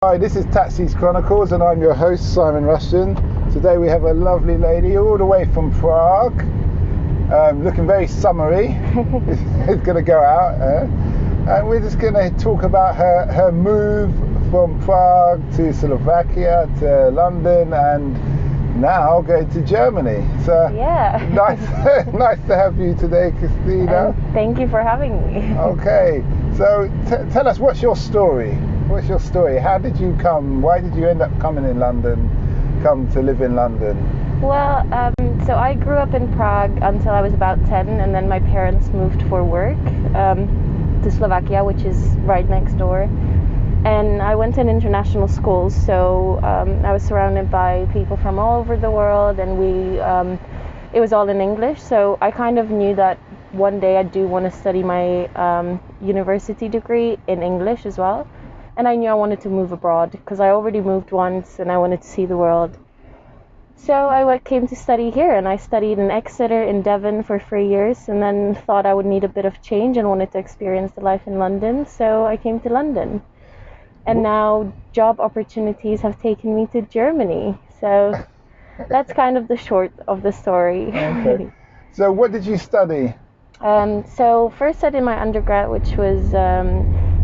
Hi, this is Chronicles and I'm your host, Simon Rushton. Today we have a lovely lady all the way from Prague, looking very summery. It's going to go out, and we're just going to talk about her move from Prague to Slovakia to London and now going to Germany. So yeah, nice to have you today, Christina. Thank you for having me. Okay, so tell us, what's your story? What's your story? How did you come? Why did you end up coming in London, come to live in London? Well, so I grew up in Prague until I was about 10, and then my parents moved for work to Slovakia, which is right next door. And I went to an international school, so I was surrounded by people from all over the world, and it was all in English. So I kind of knew that one day I do want to study my university degree in English as well. And I knew I wanted to move abroad because I already moved once and I wanted to see the world. So I came to study here, and I studied in Exeter in Devon for 3 years, and then thought I would need a bit of change and wanted to experience the life in London. So I came to London. And now job opportunities have taken me to Germany. So that's kind of the short of the story. Okay. So what did you study? So first I did my undergrad, which was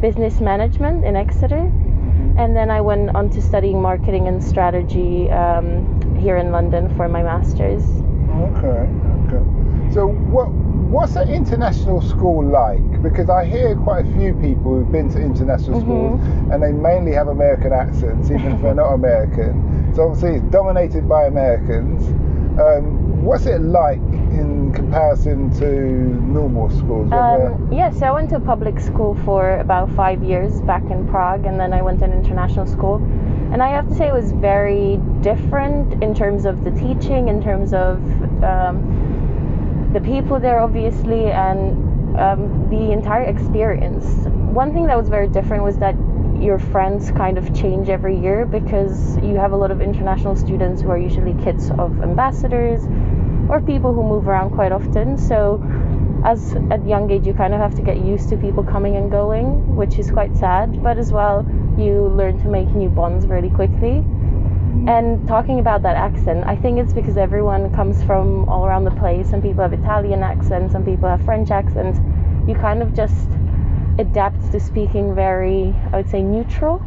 business management in Exeter, and then I went on to studying marketing and strategy here in London for my master's. Okay. So what's an international school like? Because I hear quite a few people who've been to international schools and they mainly have American accents, even if they're not American. So obviously it's dominated by Americans. What's it like in comparison to normal schools? So I went to a public school for about 5 years back in Prague, and then I went to an international school. And I have to say it was very different in terms of the teaching, in terms of the people there, obviously, and the entire experience. One thing that was very different was that your friends kind of change every year, because you have a lot of international students who are usually kids of ambassadors or people who move around quite often. So at a young age you kind of have to get used to people coming and going, which is quite sad, but as well you learn to make new bonds really quickly. And talking about that accent, I think it's because everyone comes from all around the place. Some people have Italian accents, some people have French accents. You kind of just adapt to speaking very, I would say, neutral,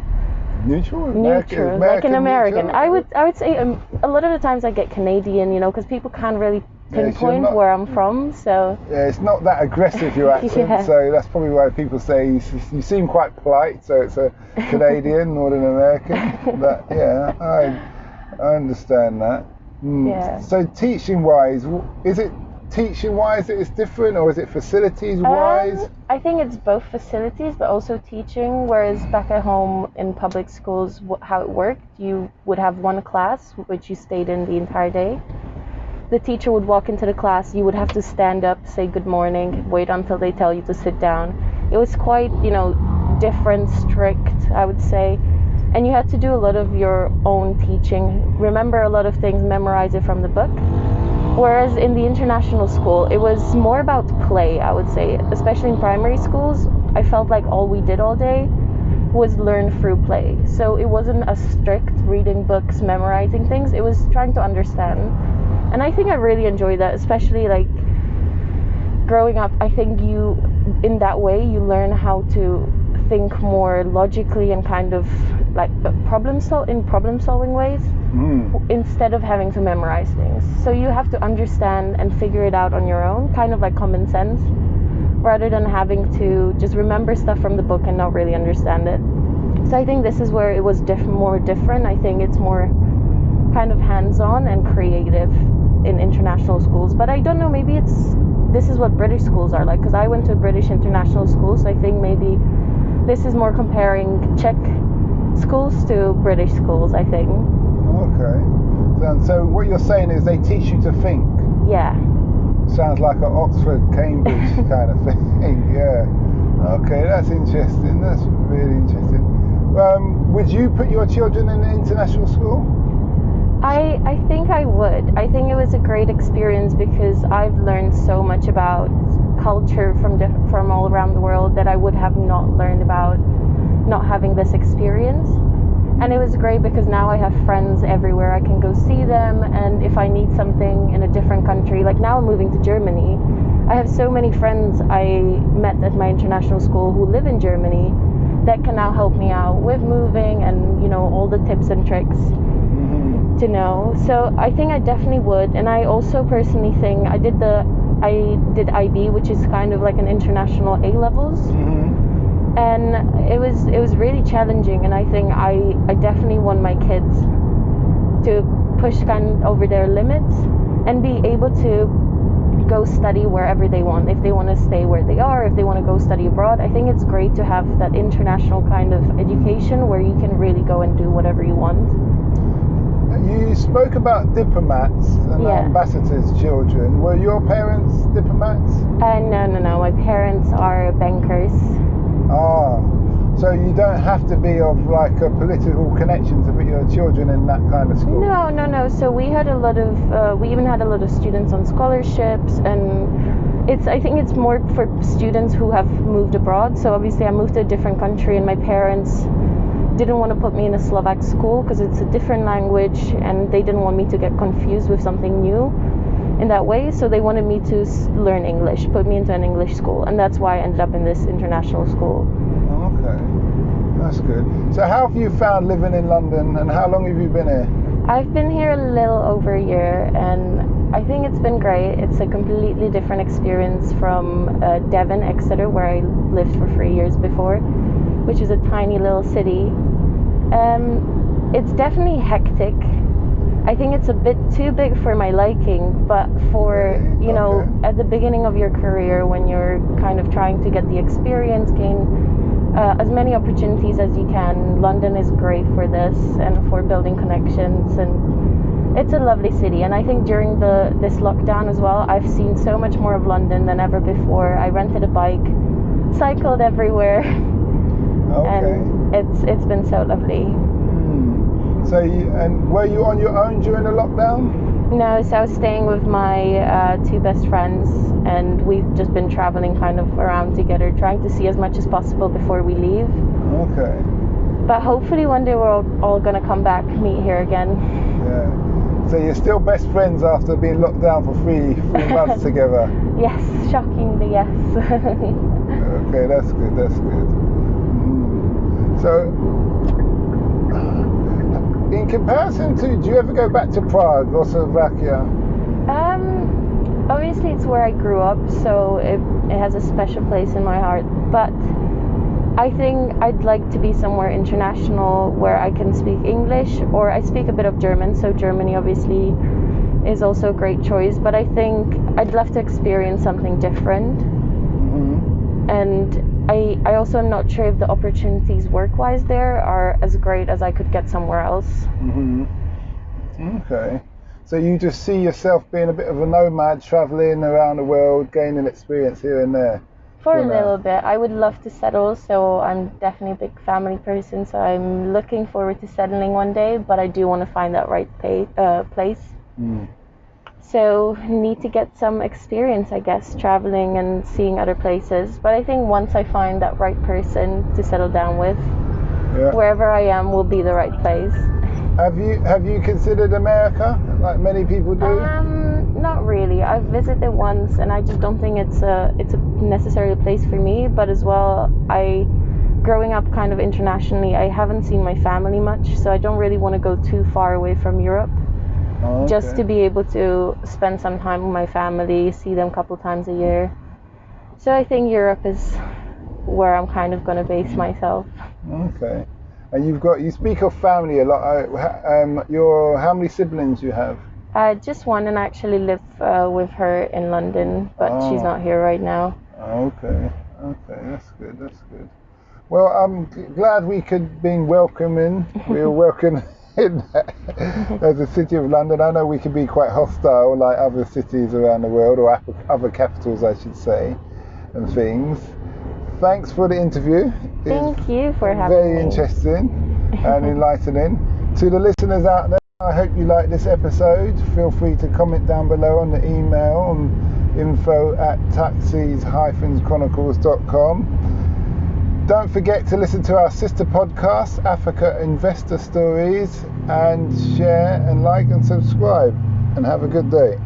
like an American. I would say a lot of the times I get Canadian, because people can't really pinpoint where I'm from. So yeah, it's not that aggressive, your accent. Yeah. So that's probably why people say you seem quite polite. So it's a Canadian, Northern American. But yeah, I understand that. Yeah. So teaching-wise, is it teaching-wise that it's different, or is it facilities-wise? I think it's both facilities, but also teaching. Whereas back at home in public schools, how it worked, you would have one class which you stayed in the entire day. The teacher would walk into the class, you would have to stand up, say good morning, wait until they tell you to sit down. It was quite, different, strict, I would say. And you had to do a lot of your own teaching, remember a lot of things, memorize it from the book. Whereas in the international school, it was more about play, I would say. Especially in primary schools, I felt like all we did all day was learn through play. So it wasn't as strict reading books, memorizing things. It was trying to understand. And I think I really enjoyed that, especially like growing up. I think in that way, you learn how to think more logically and kind of like problem solving ways instead of having to memorize things. So you have to understand and figure it out on your own, kind of like common sense, rather than having to just remember stuff from the book and not really understand it. So I think this is where it was more different. I think it's more kind of hands-on and creative in international schools. But I don't know, maybe this is what British schools are like, because I went to a British international school, so I think maybe this is more comparing Czech schools to British schools, I think. Okay. So what you're saying is they teach you to think? Yeah. Sounds like an Oxford, Cambridge kind of thing. Yeah. Okay, that's interesting. That's really interesting. Would you put your children in an international school? I think I would. I think it was a great experience because I've learned so much about culture from all around the world that I would have not learned about not having this experience. And it was great because now I have friends everywhere. I can go see them, and if I need something in a different country, like now I'm moving to Germany, I have so many friends I met at my international school who live in Germany that can now help me out with moving and, you know, all the tips and tricks to know. So I think I definitely would. And I also personally think I did IB, which is kind of like an international A levels. And it was really challenging, and I think I definitely want my kids to push kind of over their limits and be able to go study wherever they want. If they want to stay where they are, if they want to go study abroad, I think it's great to have that international kind of education where you can really go and do whatever you want. You spoke about diplomats and ambassadors' children. Were your parents diplomats? No. My parents are bankers. Ah, so you don't have to be of like a political connection to put your children in that kind of school? No. So we had a lot of, we even had a lot of students on scholarships, and I think it's more for students who have moved abroad. So obviously I moved to a different country, and my parents didn't want to put me in a Slovak school because it's a different language, and they didn't want me to get confused with something new in that way. So they wanted me to learn English, put me into an English school, and that's why I ended up in this international school. Okay, that's good. So how have you found living in London, and how long have you been here? I've been here a little over a year, and I think it's been great. It's a completely different experience from Devon, Exeter, where I lived for 3 years before, which is a tiny little city. It's definitely hectic. I think it's a bit too big for my liking, but for, you know, at the beginning of your career, when you're kind of trying to get the experience, gain as many opportunities as you can, London is great for this and for building connections, and it's a lovely city. And I think during this lockdown as well, I've seen so much more of London than ever before. I rented a bike, cycled everywhere, and it's been so lovely. So, and were you on your own during the lockdown? No, so I was staying with my 2 best friends, and we've just been traveling kind of around together, trying to see as much as possible before we leave. Okay. But hopefully one day we're all going to come back, meet here again. Yeah. So you're still best friends after being locked down for three months together? Yes, shockingly, yes. Okay, that's good. So, in comparison to, do you ever go back to Prague or Slovakia? Obviously it's where I grew up, so it has a special place in my heart, but I think I'd like to be somewhere international where I can speak English, or I speak a bit of German, so Germany obviously is also a great choice, but I think I'd love to experience something different. And I also am not sure if the opportunities work-wise there are as great as I could get somewhere else. Okay. So you just see yourself being a bit of a nomad, travelling around the world, gaining experience here and there? For a little bit. I would love to settle, so I'm definitely a big family person, so I'm looking forward to settling one day, but I do want to find that right place. So need to get some experience, I guess, traveling and seeing other places. But I think once I find that right person to settle down with, wherever I am will be the right place. Have you considered America, like many people do? Not really. I've visited once, and I just don't think it's a necessary place for me. But as well, growing up kind of internationally, I haven't seen my family much, so I don't really want to go too far away from Europe. Just to be able to spend some time with my family, see them a couple times a year. So I think Europe is where I'm kind of going to base myself. Okay. And you speak of family a lot. How many siblings you have? Just one, and I actually live with her in London, but she's not here right now. Okay, that's good. Well, I'm glad we could be welcoming. We were welcome in as a city of London. I know we can be quite hostile, like other cities around the world, or other capitals, I should say, and things. Thanks for the interview. Thank you for having me. Very interesting and enlightening. To the listeners out there, I hope you like this episode. Feel free to comment down below on the email on info@taxichronicles.com. Don't forget to listen to our sister podcast, Africa Investor Stories, and share and like and subscribe. And have a good day.